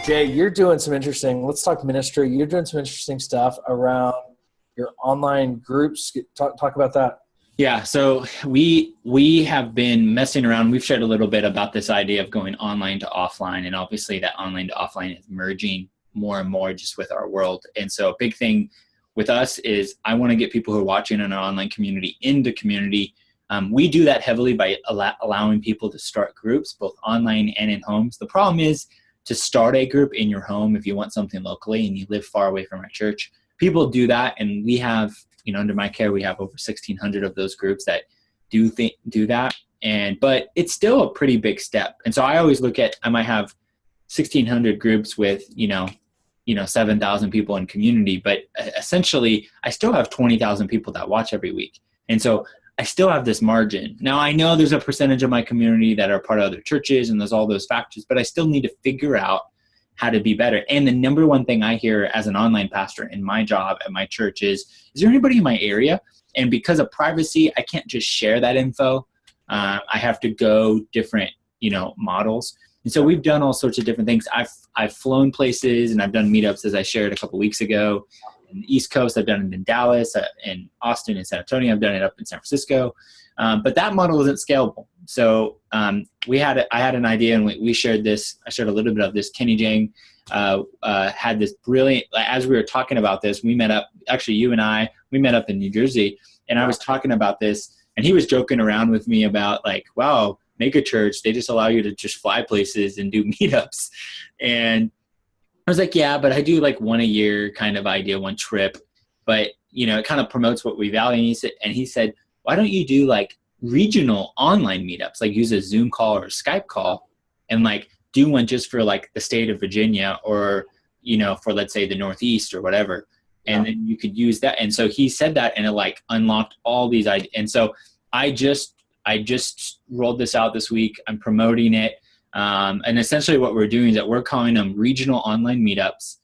Jay, you're doing some interesting, let's talk ministry. You're doing some interesting stuff around your online groups. Talk about that. Yeah, so we have been messing around. We've shared a little bit about this idea of going online to offline, and obviously that online to offline is merging more and more just with our world. And so a big thing with us is I want to get people who are watching in our online community into community. We do that heavily by allowing people to start groups, both online and in homes. The problem is to start a group in your home if you want something locally and you live far away from our church. People do that, and we have, under my care, we have over 1,600 of those groups that do that. But it's still a pretty big step. And so I always look at, I might have 1,600 groups with, 7,000 people in community, but essentially I still have 20,000 people that watch every week. And so I still have this margin. Now I know there's a percentage of my community that are part of other churches and there's all those factors, but I still need to figure out how to be better. And the number one thing I hear as an online pastor in my job at my church is there anybody in my area? And because of privacy, I can't just share that info. I have to go different, models. And so we've done all sorts of different things. I've flown places and I've done meetups, as I shared a couple weeks ago. In the East Coast, I've done it in Dallas, in Austin, and San Antonio. I've done it up in San Francisco. But that model isn't scalable. So I had an idea, and we shared this. I shared a little bit of this. Kenny Jang had this brilliant, as we were talking about this, we met up, actually you and I, we met up in New Jersey, and I was talking about this, and he was joking around with me about wow, mega church, they just allow you to just fly places and do meetups. And I was like, yeah, but I do one a year kind of idea, one trip, but it kind of promotes what we value. And he said, why don't you do regional online meetups, use a Zoom call or a Skype call and do one just for the state of Virginia or, for let's say the Northeast or whatever. And then you could use that. And so he said that, and it unlocked all these ideas. And so I just rolled this out this week. I'm promoting it. And essentially what we're doing is that we're calling them regional online meetups.